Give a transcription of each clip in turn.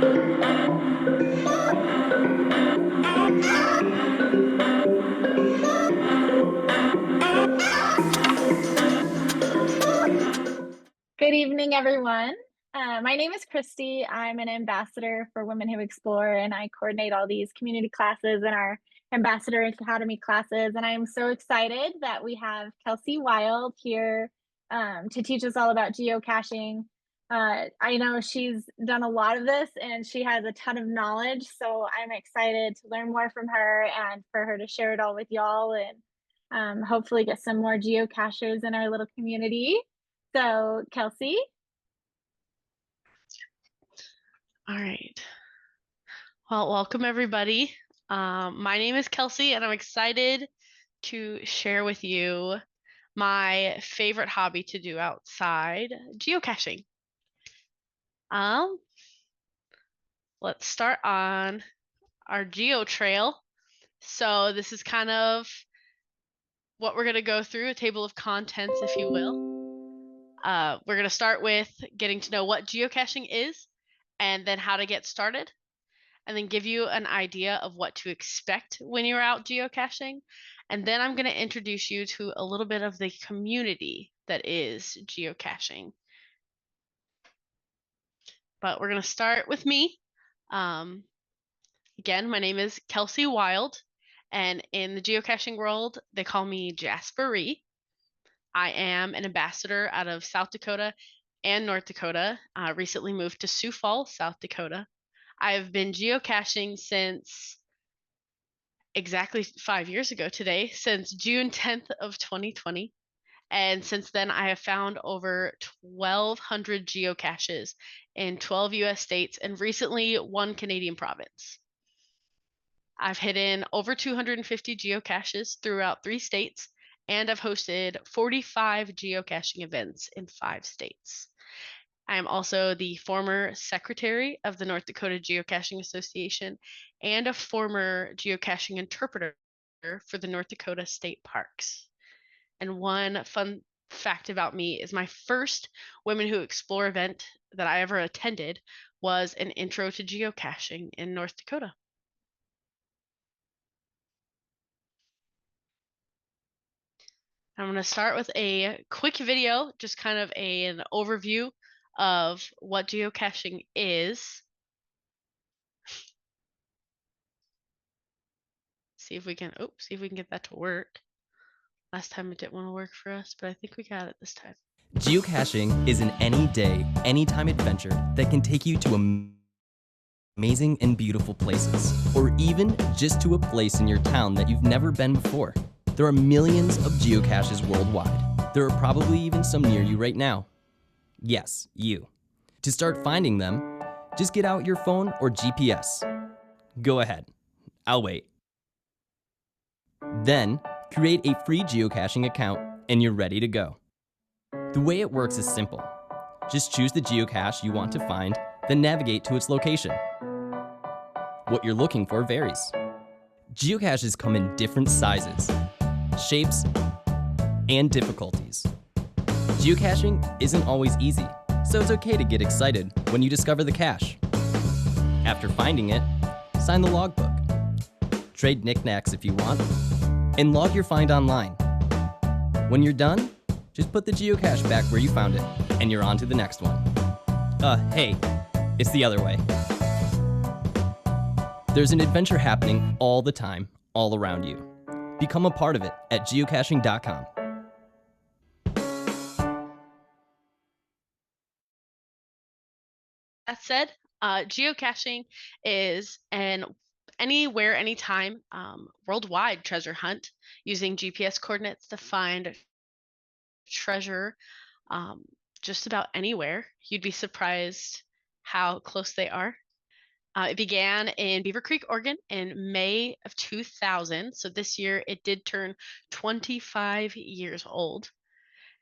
Good evening, everyone. My name is Christy. I'm an ambassador for Women Who Explore, and I coordinate all these community classes and our Ambassador Academy classes. And I'm so excited that we have Kelsie Wild here to teach us all about geocaching. I know she's done a lot of this and she has a ton of knowledge, so I'm excited to learn more from her and for her to share it all with y'all and hopefully get some more geocachers in our little community. So, Kelsie? All right. Well, welcome everybody. My name is Kelsie, and I'm excited to share with you my favorite hobby to do outside, geocaching. Let's start on our geo trail. So this is kind of what we're going to go through, a table of contents, if you will. We're going to start with getting to know what geocaching is and then how to get started, and then give you an idea of what to expect when you're out geocaching. And then I'm going to introduce you to a little bit of the community that is geocaching. But we're going to start with me. Again, my name is Kelsie Wild, and in the geocaching world, they call me Jasperie. I am an ambassador out of South Dakota and North Dakota. Recently moved to Sioux Falls, South Dakota. I've been geocaching since exactly 5 years ago today, since June 10th of 2020. And since then, I have found over 1,200 geocaches in 12 US states and recently one Canadian province. I've hidden over 250 geocaches throughout 3 states, and I've hosted 45 geocaching events in 5 states. I am also the former secretary of the North Dakota Geocaching Association and a former geocaching interpreter for the North Dakota State Parks. And one fun fact about me is my first Women Who Explore event that I ever attended was an intro to geocaching in North Dakota. I'm going to start with a quick video, just kind of an overview of what geocaching is. See if we can get that to work. Last time it didn't want to work for us, but I think we got it this time. Geocaching is an any day, anytime adventure that can take you to amazing and beautiful places, or even just to a place in your town that you've never been before. There are millions of geocaches worldwide. There are probably even some near you right now. Yes, you. To start finding them, just get out your phone or GPS. Go ahead. I'll wait. Then, create a free geocaching account and you're ready to go. The way it works is simple. Just choose the geocache you want to find, then navigate to its location. What you're looking for varies. Geocaches come in different sizes, shapes, and difficulties. Geocaching isn't always easy, so it's okay to get excited when you discover the cache. After finding it, sign the logbook. Trade knickknacks if you want, and log your find online. When you're done, just put the geocache back where you found it, and you're on to the next one. Hey, it's the other way. There's an adventure happening all the time, all around you. Become a part of it at geocaching.com. That said, geocaching is an anywhere, anytime, worldwide treasure hunt using GPS coordinates to find treasure just about anywhere. You'd be surprised how close they are. It began in Beaver Creek, Oregon in May of 2000. So this year it did turn 25 years old.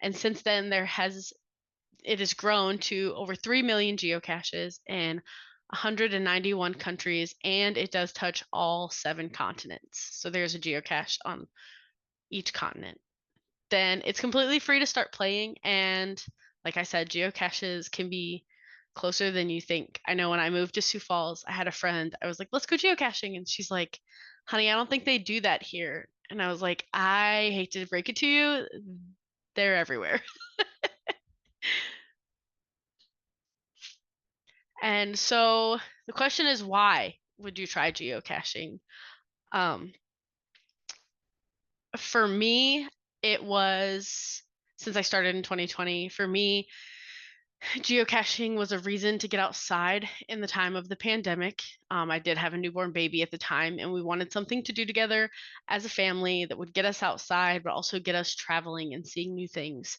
And since then it has grown to over 3 million geocaches in 191 countries, and it does touch all 7 continents. So there's a geocache on each continent. Then it's completely free to start playing, and like I said, geocaches can be closer than you think. I know when I moved to Sioux Falls, I had a friend. I was like, let's go geocaching. And she's like, honey, I don't think they do that here. And I was like, I hate to break it to you, they're everywhere. And so the question is, why would you try geocaching? Um, for me, it was since I started in 2020, for me, geocaching was a reason to get outside in the time of the pandemic. I did have a newborn baby at the time, and we wanted something to do together as a family that would get us outside, but also get us traveling and seeing new things.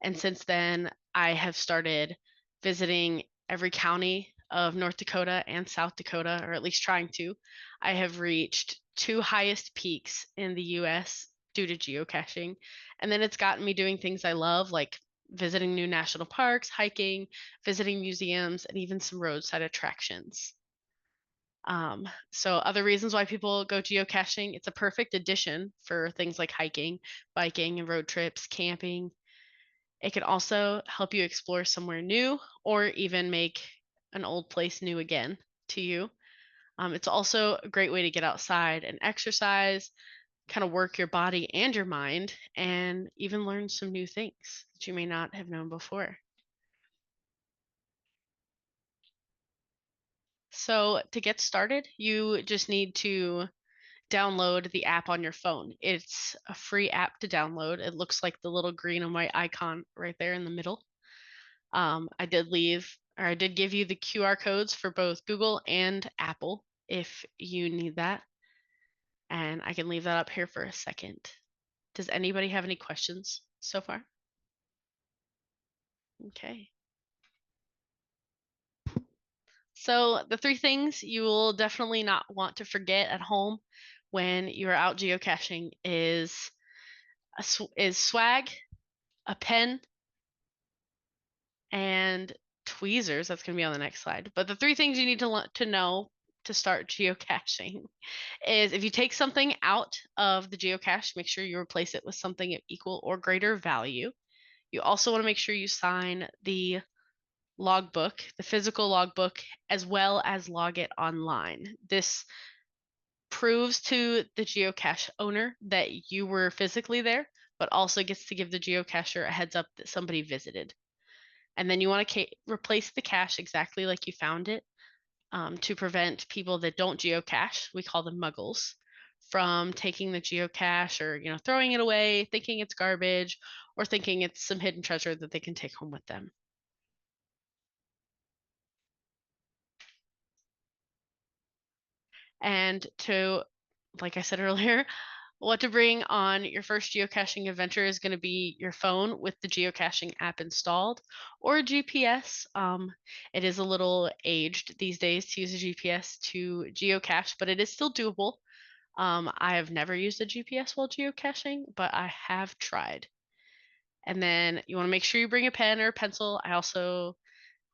And since then, I have started visiting every county of North Dakota and South Dakota, or at least trying to. I have reached two highest peaks in the US due to geocaching. And then it's gotten me doing things I love, like visiting new national parks, hiking, visiting museums, and even some roadside attractions. So other reasons why people go geocaching, it's a perfect addition for things like hiking, biking, and road trips, camping. It can also help you explore somewhere new or even make an old place new again to you. It's also a great way to get outside and exercise, kind of work your body and your mind, and even learn some new things that you may not have known before. So, to get started, you just need to download the app on your phone. It's a free app to download. It looks like the little green and white icon right there in the middle. I did give you the QR codes for both Google and Apple if you need that. And I can leave that up here for a second. Does anybody have any questions so far? Okay. So the three things you will definitely not want to forget at home when you're out geocaching is swag, a pen, and tweezers. That's going to be on the next slide. But the three things you need to know to start geocaching is if you take something out of the geocache, make sure you replace it with something of equal or greater value. You also want to make sure you sign the logbook, the physical logbook, as well as log it online. This proves to the geocache owner that you were physically there, but also gets to give the geocacher a heads up that somebody visited. And then you want to replace the cache exactly like you found it, to prevent people that don't geocache, we call them muggles, from taking the geocache or throwing it away, thinking it's garbage, or thinking it's some hidden treasure that they can take home with them. And like I said earlier, what to bring on your first geocaching adventure is going to be your phone with the geocaching app installed, or a GPS. It is a little aged these days to use a GPS to geocache, but it is still doable. I have never used a GPS while geocaching, but I have tried. And then you want to make sure you bring a pen or a pencil. I also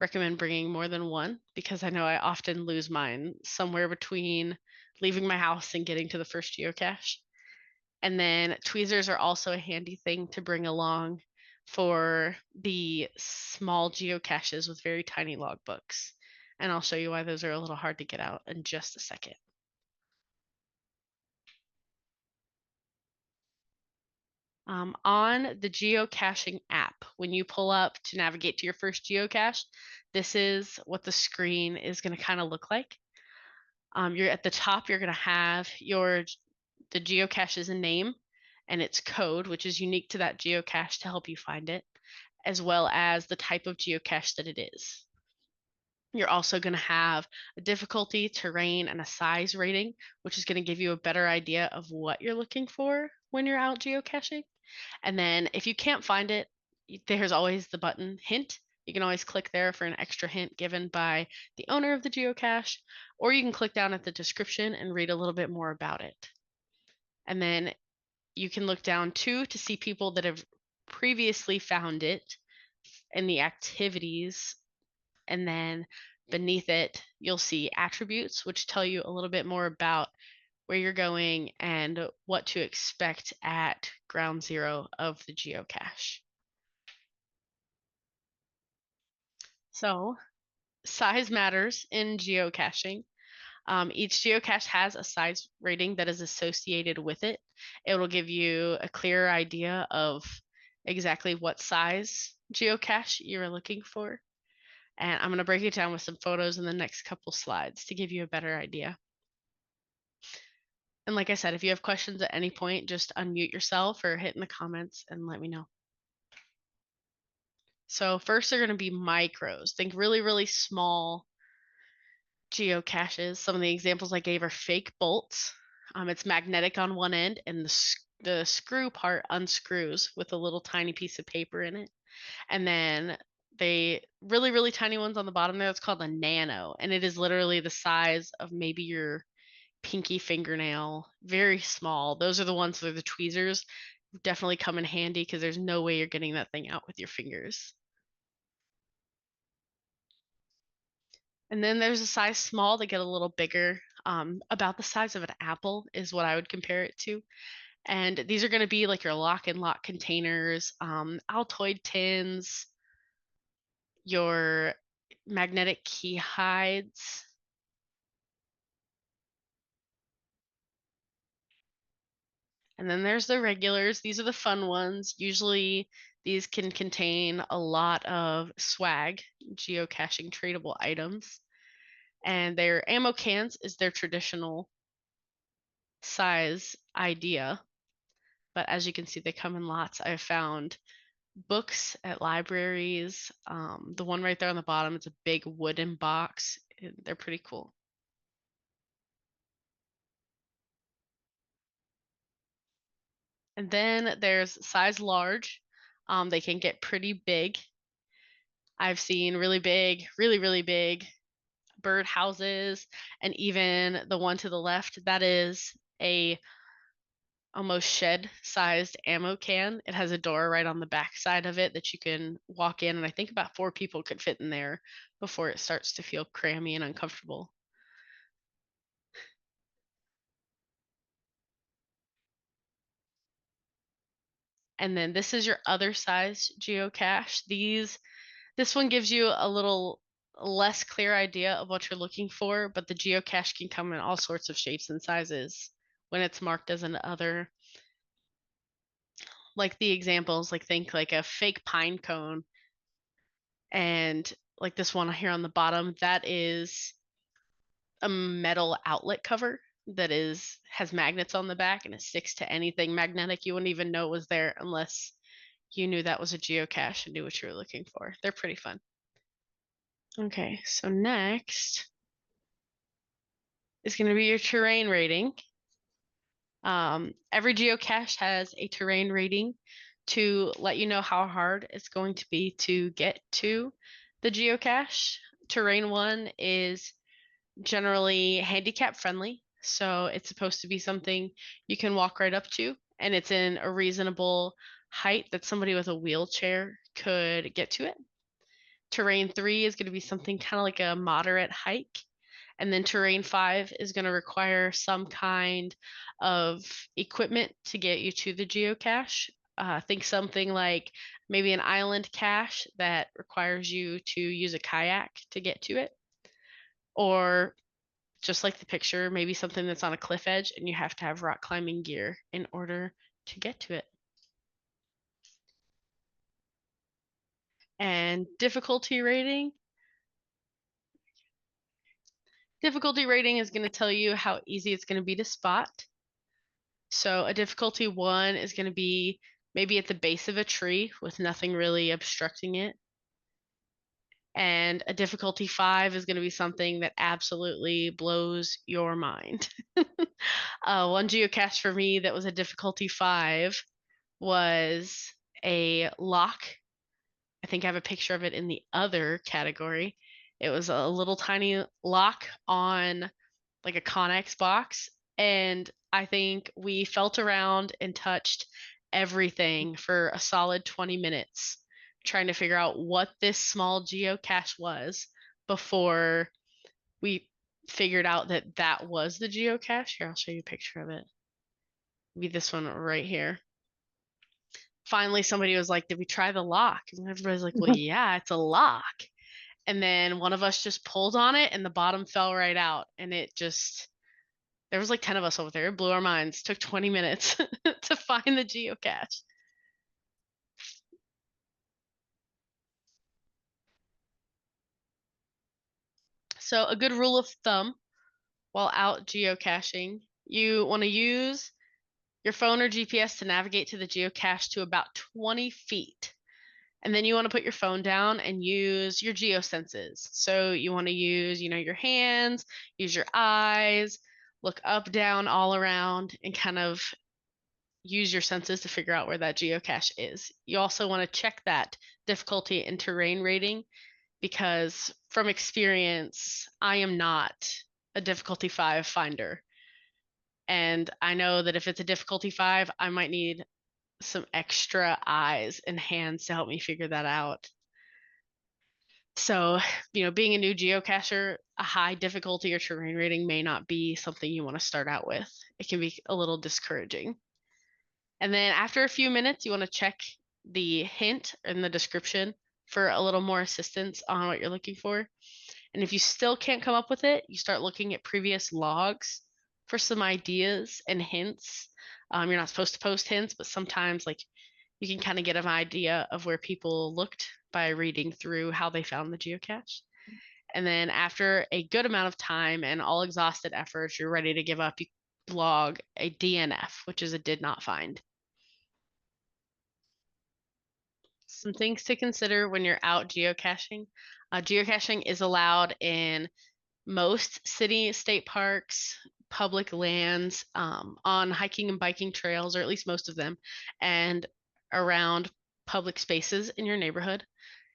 recommend bringing more than one because I know I often lose mine somewhere between leaving my house and getting to the first geocache. And then tweezers are also a handy thing to bring along for the small geocaches with very tiny logbooks. And I'll show you why those are a little hard to get out in just a second. On the geocaching app, when you pull up to navigate to your first geocache, this is what the screen is going to kind of look like. You're at the top, you're going to have the geocache's name and its code, which is unique to that geocache to help you find it, as well as the type of geocache that it is. You're also going to have a difficulty, terrain, and a size rating, which is going to give you a better idea of what you're looking for when you're out geocaching. And then if you can't find it, there's always the button hint. You can always click there for an extra hint given by the owner of the geocache, or you can click down at the description and read a little bit more about it. And then you can look down too to see people that have previously found it in the activities. And then beneath it, you'll see attributes, which tell you a little bit more about where you're going and what to expect at ground zero of the geocache. So size matters in geocaching. Each geocache has a size rating that is associated with it. It will give you a clear idea of exactly what size geocache you're looking for. And I'm going to break it down with some photos in the next couple slides to give you a better idea. And like I said, if you have questions at any point, just unmute yourself or hit in the comments and let me know. So first they're going to be micros. Think really, really small geocaches. Some of the examples I gave are fake bolts. It's magnetic on one end and the screw part unscrews with a little tiny piece of paper in it. And then they really, really tiny ones on the bottom there, it's called a nano. And it is literally the size of maybe your pinky fingernail, very small. Those are the ones that are the tweezers. Definitely come in handy because there's no way you're getting that thing out with your fingers. And then there's a size small that get a little bigger. About the size of an apple is what I would compare it to. And these are going to be like your lock and lock containers, Altoid tins, your magnetic key hides. And then there's the regulars. These are the fun ones. Usually these can contain a lot of swag, geocaching tradable items. And their ammo cans is their traditional size idea. But as you can see, they come in lots. I've found books at libraries. The one right there on the bottom, it's a big wooden box. They're pretty cool. And then there's size large. They can get pretty big. I've seen really big, really, really big bird houses, and even the one to the left, that is a almost shed-sized ammo can. It has a door right on the back side of it that you can walk in, and I think about 4 people could fit in there before it starts to feel crammy and uncomfortable. And then this is your other size geocache. This one gives you a little less clear idea of what you're looking for, but the geocache can come in all sorts of shapes and sizes when it's marked as an other. Like the examples, like think like a fake pine cone, and like this one here on the bottom, that is a metal outlet cover that has magnets on the back and it sticks to anything magnetic. You wouldn't even know it was there unless you knew that was a geocache and knew what you were looking for. They're pretty fun. Okay, so next is going to be your terrain rating. Every geocache has a terrain rating to let you know how hard it's going to be to get to the geocache. Terrain 1 is generally handicap friendly, so it's supposed to be something you can walk right up to, and it's in a reasonable height that somebody with a wheelchair could get to it. Terrain 3 is going to be something kind of like a moderate hike. And then terrain 5 is going to require some kind of equipment to get you to the geocache. Think something like maybe an island cache that requires you to use a kayak to get to it. Or just like the picture, maybe something that's on a cliff edge and you have to have rock climbing gear in order to get to it. And difficulty rating. Difficulty rating is going to tell you how easy it's going to be to spot. So a difficulty 1 is going to be maybe at the base of a tree with nothing really obstructing it. And a difficulty 5 is going to be something that absolutely blows your mind. One geocache for me that was a difficulty 5 was a lock. I think I have a picture of it in the other category. It was a little tiny lock on like a Connex box, and I think we felt around and touched everything for a solid 20 minutes trying to figure out what this small geocache was before we figured out that that was the geocache. Here, I'll show you a picture of it. Maybe this one right here. Finally, somebody was like, "Did we try the lock?" And everybody's like, "Well, yeah, it's a lock." And then one of us just pulled on it and the bottom fell right out. And there was like 10 of us over there. It blew our minds. It took 20 minutes to find the geocache. So a good rule of thumb while out geocaching, you want to use your phone or GPS to navigate to the geocache to about 20 feet. And then you want to put your phone down and use your geosenses. So you want to use, your hands, use your eyes, look up, down, all around, and kind of use your senses to figure out where that geocache is. You also want to check that difficulty and terrain rating because from experience, I am not a difficulty 5 finder. And I know that if it's a difficulty 5, I might need some extra eyes and hands to help me figure that out. So, being a new geocacher, a high difficulty or terrain rating may not be something you want to start out with. It can be a little discouraging. And then after a few minutes, you want to check the hint in the description for a little more assistance on what you're looking for. And if you still can't come up with it, you start looking at previous logs for some ideas and hints. You're not supposed to post hints, but sometimes you can kind of get an idea of where people looked by reading through how they found the geocache. And then after a good amount of time and all exhausted efforts, you're ready to give up, you log a DNF, which is a did not find. Some things to consider when you're out geocaching. Geocaching is allowed in most city, state parks, public lands, on hiking and biking trails, or at least most of them, and around public spaces in your neighborhood.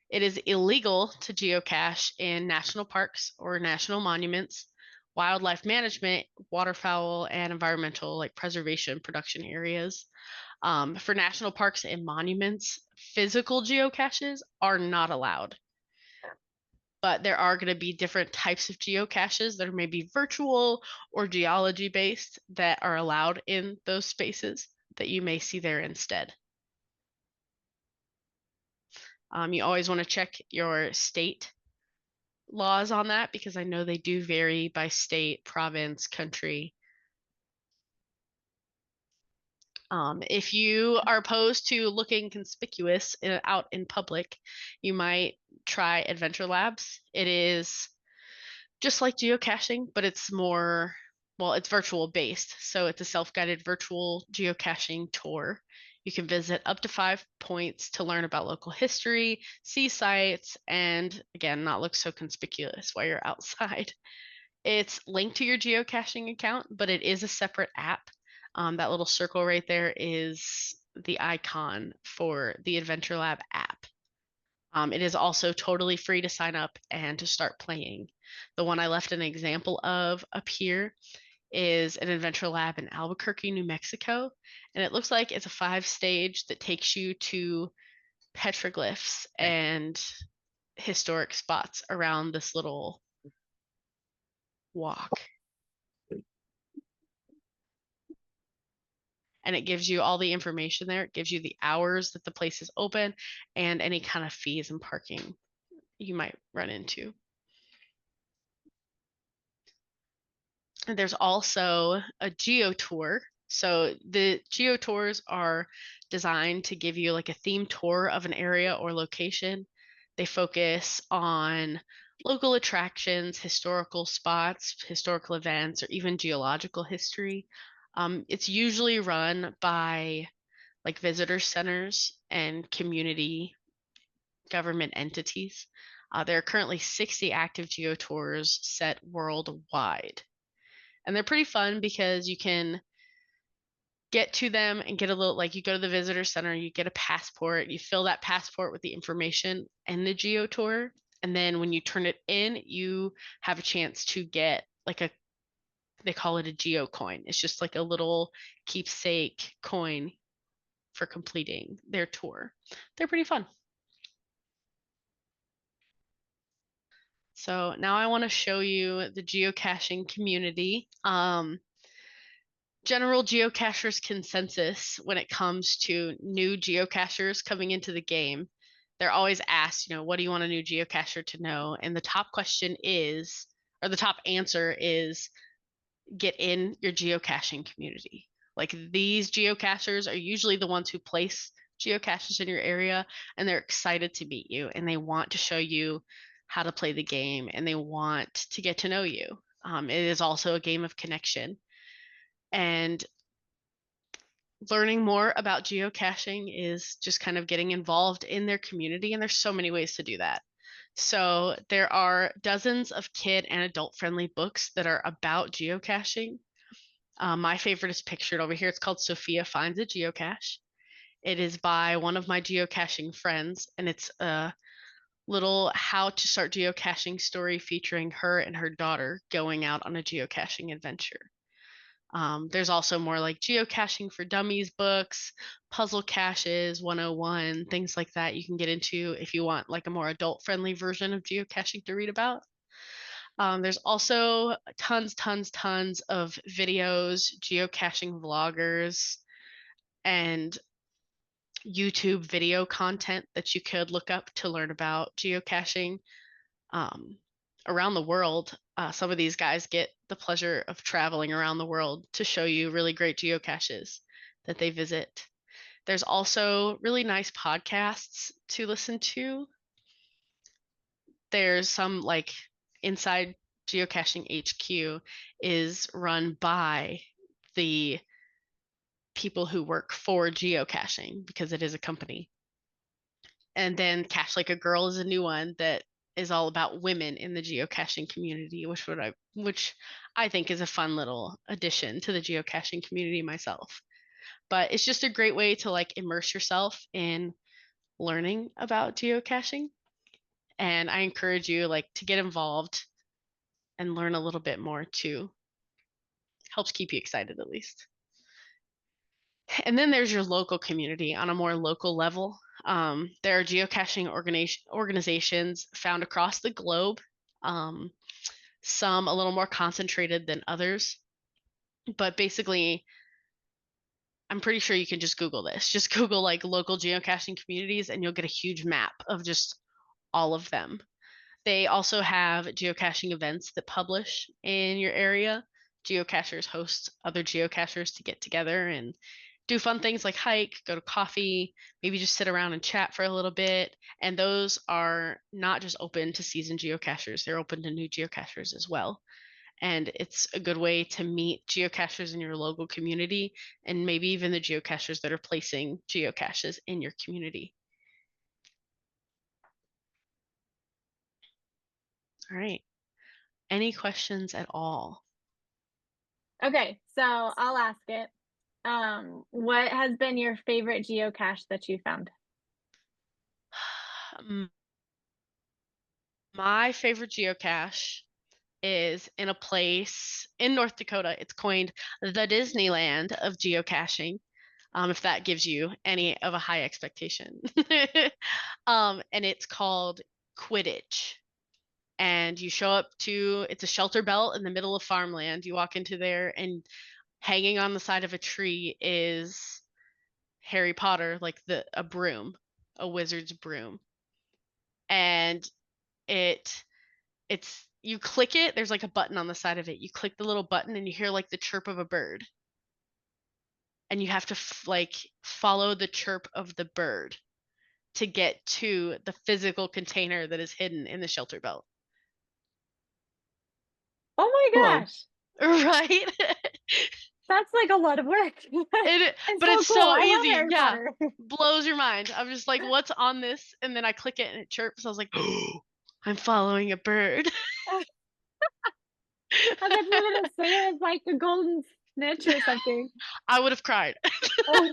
It is illegal to geocache in national parks or national monuments, wildlife management, waterfowl, and environmental preservation production areas. For national parks and monuments, physical geocaches are not allowed. But there are going to be different types of geocaches that are maybe virtual or geology based that are allowed in those spaces that you may see there instead. You always want to check your state laws on that because I know they do vary by state, province, country. If you are opposed to looking conspicuous out in public, you might try Adventure Labs. It is just like geocaching, but it's more, it's virtual based. So it's a self-guided virtual geocaching tour. You can visit up to 5 points to learn about local history, see sites, and again, not look so conspicuous while you're outside. It's linked to your geocaching account, but it is a separate app. That little circle right there is the icon for the Adventure Lab app. It is also totally free to sign up and to start playing. The one I left an example of up here is an Adventure Lab in Albuquerque, New Mexico. And it looks like it's a 5-stage that takes you to petroglyphs and historic spots around this little walk. And it gives you all the information there. It gives you the hours that the place is open and any kind of fees and parking you might run into. And there's also a geo tour. So the geo tours are designed to give you like a theme tour of an area or location. They focus on local attractions, historical spots, historical events, or even geological history. It's usually run by visitor centers and community government entities. There are currently 60 active geo tours set worldwide. And they're pretty fun because you can get to them and get a little, you go to the visitor center, you get a passport, you fill that passport with the information in the geo tour. And then when you turn it in, you have a chance to get they call it a geo coin. It's just like a little keepsake coin for completing their tour. They're pretty fun. So now I want to show you the geocaching community. General geocachers consensus when it comes to new geocachers coming into the game they're always asked, what do you want a new geocacher to know? And the top question is, or the top answer is, get in your geocaching community. Like, these geocachers are usually the ones who place geocaches in your area, and they're excited to meet you, and they want to show you how to play the game, and they want to get to know you. It is also a game of connection. And learning more about geocaching is just kind of getting involved in their community, and there's so many ways to do that. So there are dozens of kid and adult friendly books that are about geocaching. My favorite is pictured over here. It's called Sophia Finds a Geocache. It is by one of my geocaching friends, and it's a little how to start geocaching story featuring her and her daughter going out on a geocaching adventure. There's also more like geocaching for dummies books, puzzle caches 101, things like that you can get into if you want like a more adult friendly version of geocaching to read about. There's also tons of videos, geocaching vloggers, and YouTube video content that you could look up to learn about geocaching around the world. Some of these guys get the pleasure of traveling around the world to show you really great geocaches that they visit. There's also really nice podcasts to listen to. There's some like Inside Geocaching HQ is run by the people who work for geocaching because it is a company. And then Cache Like a Girl is a new one that is all about women in the geocaching community, which I think is a fun little addition to the geocaching community myself. But it's just a great way to like immerse yourself in learning about geocaching. And I encourage you like to get involved and learn a little bit more too. Helps keep you excited at least. And then there's your local community on a more local level. There are geocaching organizations found across the globe, some a little more concentrated than others. But basically, I'm pretty sure you can just Google this. Just Google like local geocaching communities, and you'll get a huge map of just all of them. They also have geocaching events that publish in your area. Geocachers host other geocachers to get together and do fun things like hike, go to coffee, maybe just sit around and chat for a little bit. And those are not just open to seasoned geocachers, they're open to new geocachers as well. And it's a good way to meet geocachers in your local community and maybe even the geocachers that are placing geocaches in your community. All right. Any questions at all? Okay, so I'll ask it. What has been your favorite geocache that you found? My favorite geocache is in a place in North Dakota. It's coined the Disneyland of geocaching, if that gives you any of a high expectation. And it's called Quidditch. And you show up to, it's a shelter belt in the middle of farmland. You walk into there, and hanging on the side of a tree is Harry Potter, like a broom, a wizard's broom. And it's you click it, there's like a button on the side of it. You click the little button and you hear like the chirp of a bird. And you have to like follow the chirp of the bird to get to the physical container that is hidden in the shelter belt. Oh my Whoa. gosh. Right? That's like a lot of work. But it's cool. so I love easy. Harry Yeah. Potter. Blows your mind. I'm just like, what's on this? And then I click it and it chirps. I was like, oh, I'm following a bird. I thought you were gonna say it was like a golden snitch or something. I would have cried. Oh.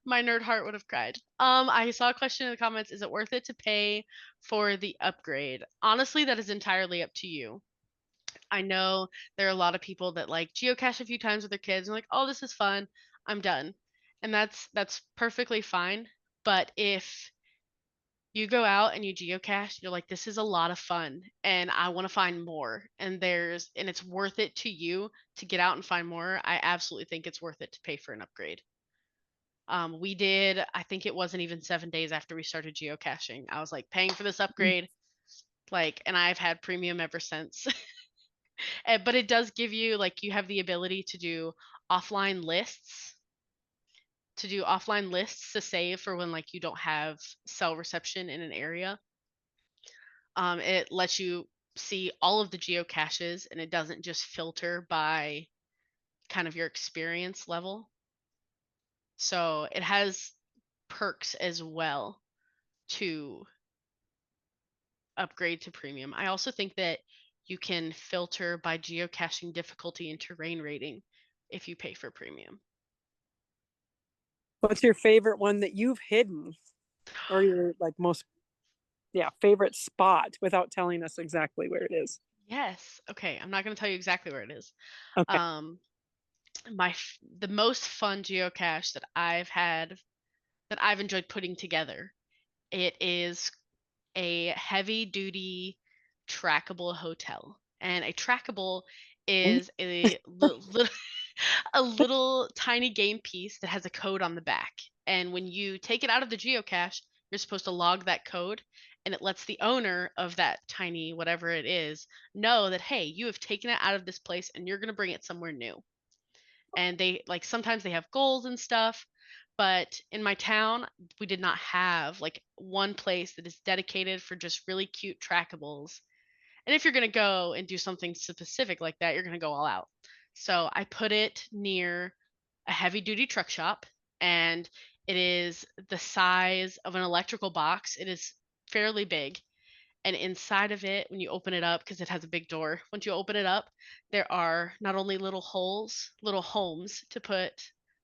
My nerd heart would have cried. I saw a question in the comments. Is it worth it to pay for the upgrade? Honestly, that is entirely up to you. I know there are a lot of people that like geocache a few times with their kids and like, oh, this is fun, I'm done. And that's perfectly fine. But if you go out and you geocache, you're like, this is a lot of fun and I want to find more. And it's worth it to you to get out and find more. I absolutely think it's worth it to pay for an upgrade. We did, I think it wasn't even 7 days after we started geocaching. I was like paying for this upgrade, like, and I've had premium ever since. But it does give you, like, you have the ability to do offline lists, to save for when like you don't have cell reception in an area. It lets you see all of the geocaches, and it doesn't just filter by kind of your experience level. So it has perks as well to upgrade to premium. I also think that you can filter by geocaching difficulty and terrain rating if you pay for premium. What's your favorite one that you've hidden, or your like most favorite spot, without telling us exactly where it is? Yes. Okay. I'm not going to tell you exactly where it is. Okay. The most fun geocache that I've had, that I've enjoyed putting together, it is a heavy duty trackable hotel. And a trackable is a little a little tiny game piece that has a code on the back. And when you take it out of the geocache, you're supposed to log that code, and it lets the owner of that tiny whatever it is know that, hey, you have taken it out of this place and you're going to bring it somewhere new. And they, like, sometimes they have goals and stuff, but in my town we did not have like one place that is dedicated for just really cute trackables. And if you're going to go and do something specific like that, you're going to go all out. So I put it near a heavy duty truck shop, and it is the size of an electrical box. It is fairly big. And inside of it, when you open it up, because it has a big door, once you open it up, there are not only little holes, little homes to put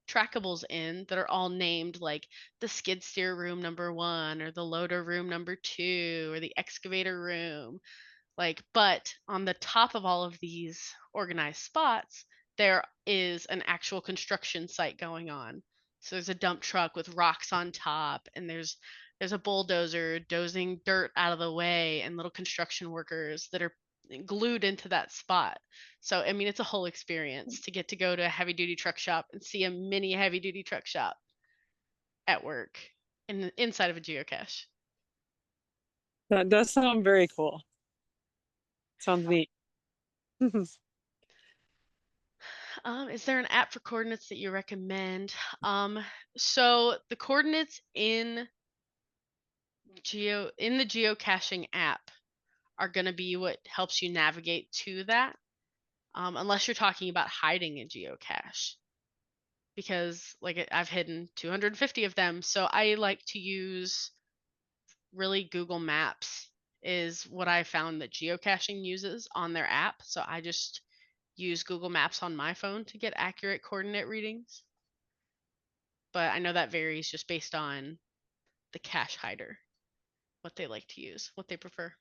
trackables in that are all named like the skid steer room number 1, or the loader room number 2, or the excavator room. Like, but on the top of all of these organized spots, there is an actual construction site going on. So there's a dump truck with rocks on top, and there's a bulldozer dozing dirt out of the way, and little construction workers that are glued into that spot. So I mean, it's a whole experience to get to go to a heavy duty truck shop and see a mini heavy duty truck shop at work inside of a geocache. That does sound very cool. Sounds neat. Is there an app for coordinates that you recommend? So the coordinates in the geocaching app are going to be what helps you navigate to that, unless you're talking about hiding a geocache, because like I've hidden 250 of them. So I like to use really Google Maps is what I found that geocaching uses on their app. So I just use Google Maps on my phone to get accurate coordinate readings. But I know that varies just based on the cache hider, what they like to use, what they prefer.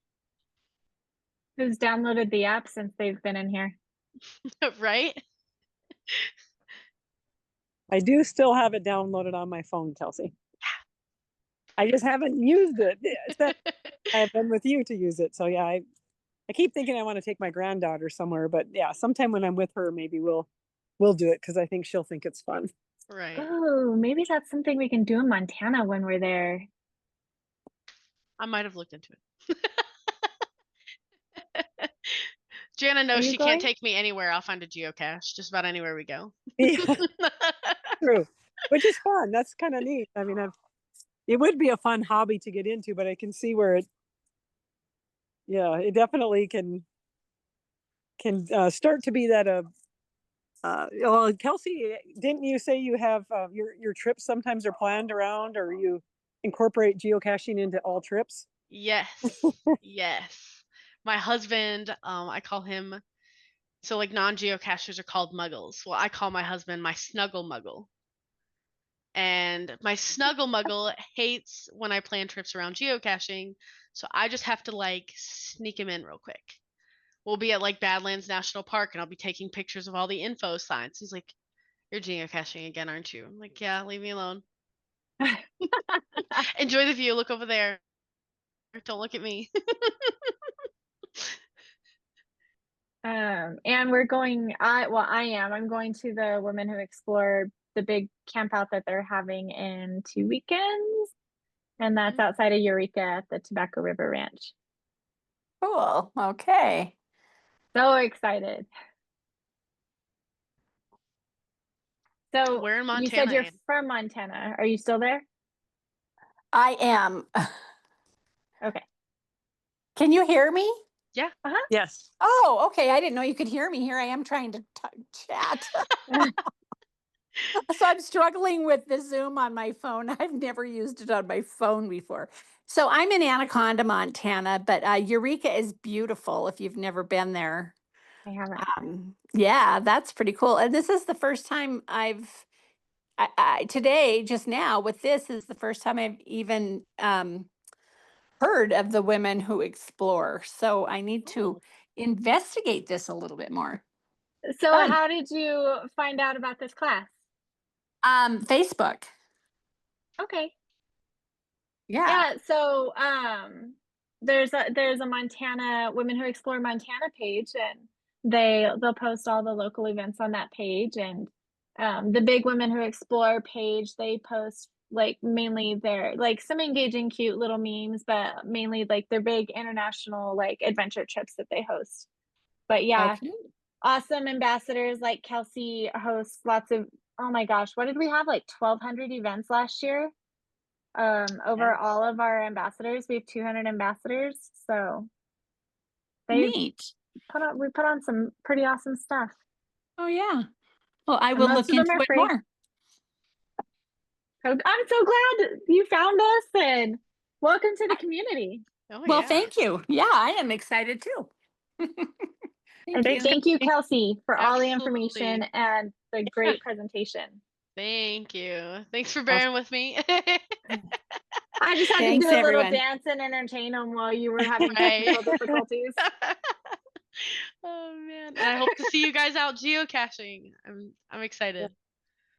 Who's downloaded the app since they've been in here? Right? I do still have it downloaded on my phone, Kelsie. I just haven't used it. I have been with you to use it. So yeah, I keep thinking I want to take my granddaughter somewhere, but yeah, sometime when I'm with her, maybe we'll do it, because I think she'll think it's fun. Right. Oh, maybe that's something we can do in Montana when we're there. I might have looked into it. Jana knows she going? can't take me anywhere. I'll find a geocache just about anywhere we go. Yeah, true. Which is fun. That's kind of neat. I mean, it would be a fun hobby to get into, but I can see where it definitely can start to be that well, Kelsie, didn't you say you have your trips sometimes are planned around, or you incorporate geocaching into all trips? Yes. Yes. My husband, I call him, so like non-geocachers are called muggles. Well, I call my husband my snuggle muggle. And my snuggle muggle hates when I plan trips around geocaching, so I just have to like sneak him in real quick. We'll be at like Badlands National Park, and I'll be taking pictures of all the info signs. He's like, "You're geocaching again, aren't you?" I'm like, "Yeah, leave me alone. Enjoy the view. Look over there. Don't look at me." And we're going, I'm going to the Women Who Explore the big camp out that they're having in 2 weekends, and that's Mm. outside of Eureka at the Tobacco River Ranch. Cool. Okay. So excited. So Where in you said Montana? you're Ann? from Montana. Are you still there? I am. Okay. Can you hear me? Yeah. Yes. Oh, okay. I didn't know you could hear me. Here I am trying to chat. So I'm struggling with the Zoom on my phone. I've never used it on my phone before. So I'm in Anaconda, Montana, but Eureka is beautiful if you've never been there. I haven't. Yeah, that's pretty cool. And this is the first time today, just now, with this is the first time I've even heard of the women who explore. So I need to investigate this a little bit more. So Fun. how did you find out about this class? Facebook. Okay. Yeah. Yeah, so there's a Montana Women Who Explore Montana page, and they'll post all the local events on that page, and the Big Women Who Explore page, they post like mainly their like some engaging cute little memes, but mainly like their big international like adventure trips that they host. But yeah, Okay. awesome ambassadors like Kelsie hosts lots of, oh my gosh, what did we have, like 1,200 events last year? Over all of our ambassadors, we have 200 ambassadors, so Neat. we put on some pretty awesome stuff. Oh yeah. Well, I And will most look of them into are it free. more. So I'm so glad you found us, and welcome to the community. Oh, Well, yeah. thank you. Yeah, I am excited too. And thank you, Kelsie, for all the Absolutely. information and the great presentation. Thank you. Thanks for bearing with me. I just had Thanks, to do a little everyone. dance and entertain them while you were having Right. technical difficulties. Oh man. And I hope to see you guys out geocaching. I'm excited.